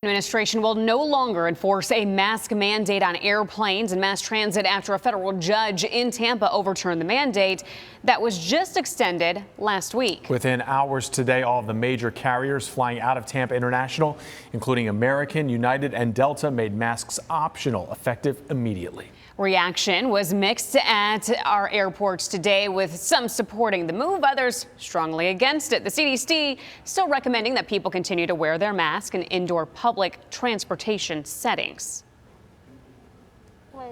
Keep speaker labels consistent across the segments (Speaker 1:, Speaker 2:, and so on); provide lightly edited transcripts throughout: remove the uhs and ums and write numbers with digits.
Speaker 1: Administration will no longer enforce a mask mandate on airplanes and mass transit after a federal judge in Tampa overturned the mandate that was just extended last week.
Speaker 2: Within hours today, all of the major carriers flying out of Tampa International, including American, United, and Delta, made masks optional, effective immediately.
Speaker 1: Reaction was mixed at our airports today, with some supporting the move, others strongly against it. The CDC still recommending that people continue to wear their mask in indoor public transportation settings.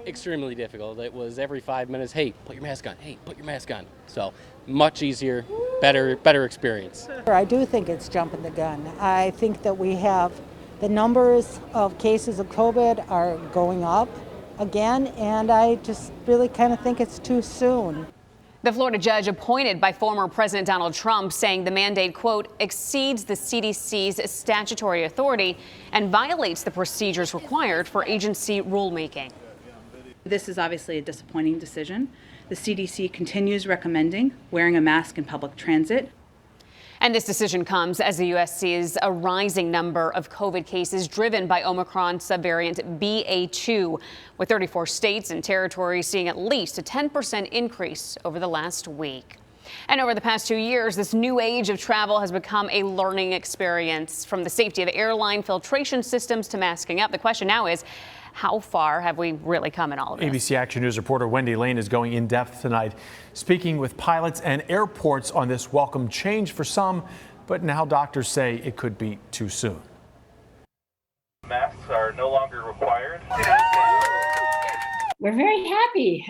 Speaker 3: Extremely difficult. It was every 5 minutes, hey, put your mask on, hey, put your mask on. So much easier, better experience.
Speaker 4: I do think it's jumping the gun. I think that we have the numbers of cases of COVID are going up again, and I just really kind of think it's too soon.
Speaker 1: The Florida judge appointed by former President Donald Trump saying the mandate, quote, exceeds the CDC's statutory authority and violates the procedures required for agency rulemaking.
Speaker 5: This is obviously a disappointing decision. The CDC continues recommending wearing a mask in public transit.
Speaker 1: And this decision comes as the U.S. sees a rising number of COVID cases driven by Omicron subvariant BA2, with 34 states and territories seeing at least a 10% increase over the last week. And over the past 2 years, this new age of travel has become a learning experience, from the safety of airline filtration systems to masking up. The question now is, how far have we really come in all of this?
Speaker 2: ABC Action News reporter Wendy Lane is going in depth tonight, speaking with pilots and airports on this welcome change for some, but now doctors say it could be too soon.
Speaker 6: Masks are no longer required.
Speaker 7: We're very happy.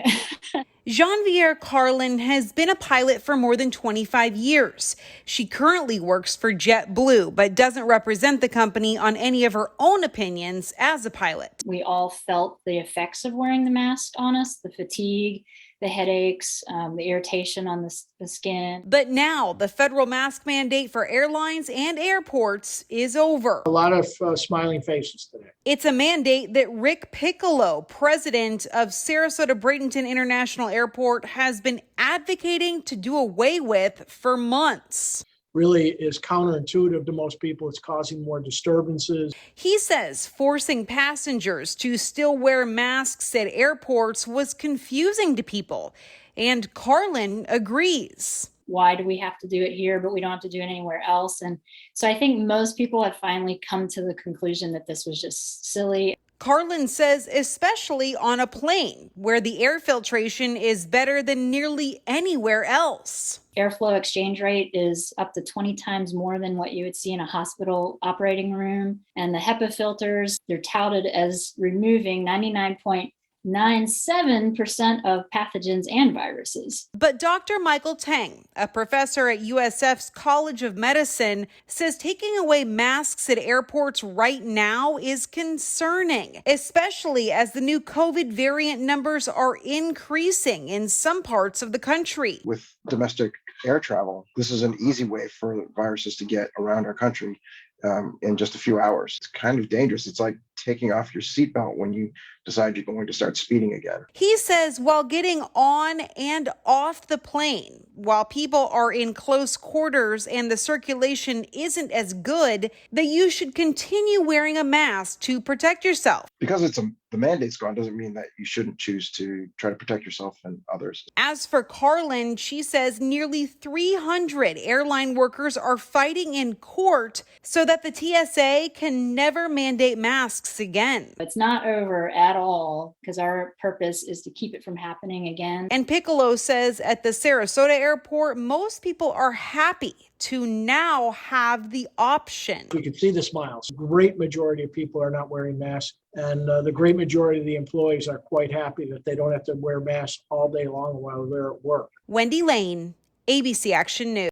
Speaker 8: Jean-Pierre Carlin has been a pilot for more than 25 years. She currently works for JetBlue, but doesn't represent the company on any of her own opinions as a pilot.
Speaker 7: We all felt the effects of wearing the mask on us, the fatigue, the headaches, the irritation on the skin.
Speaker 8: But now the federal mask mandate for airlines and airports is over.
Speaker 9: A lot of smiling faces today.
Speaker 8: It's a mandate that Rick Piccolo, president of Sarasota Bradenton International Airport, has been advocating to do away with for months.
Speaker 9: Really is counterintuitive to most people. It's causing more disturbances.
Speaker 8: He says forcing passengers to still wear masks at airports was confusing to people, and Carlin agrees.
Speaker 7: Why do we have to do it here, but we don't have to do it anywhere else? And so I think most people have finally come to the conclusion that this was just silly.
Speaker 8: Carlin says especially on a plane, where the air filtration is better than nearly anywhere else.
Speaker 7: Airflow exchange rate is up to 20 times more than what you would see in a hospital operating room. And the HEPA filters, they're touted as removing 99.97% of pathogens and viruses.
Speaker 8: But Dr. Michael Tang, a professor at USF's College of Medicine, says taking away masks at airports right now is concerning, especially as the new COVID variant numbers are increasing in some parts of the country.
Speaker 10: With domestic air travel, this is an easy way for viruses to get around our country in just a few hours. It's kind of dangerous. It's like taking off your seatbelt when you decide you're going to start speeding again.
Speaker 8: He says while getting on and off the plane, while people are in close quarters and the circulation isn't as good, that you should continue wearing a mask to protect yourself.
Speaker 10: Because the mandate's gone doesn't mean that you shouldn't choose to try to protect yourself and others.
Speaker 8: As for Carlin, she says nearly 300 airline workers are fighting in court so that the TSA can never mandate masks again.
Speaker 7: It's not over at all, because our purpose is to keep it from happening again.
Speaker 8: And Piccolo says at the Sarasota airport, most people are happy to now have the option.
Speaker 9: We can see the smiles. The great majority of people are not wearing masks, and the great majority of the employees are quite happy that they don't have to wear masks all day long while they're at work.
Speaker 8: Wendy Lane, ABC Action News.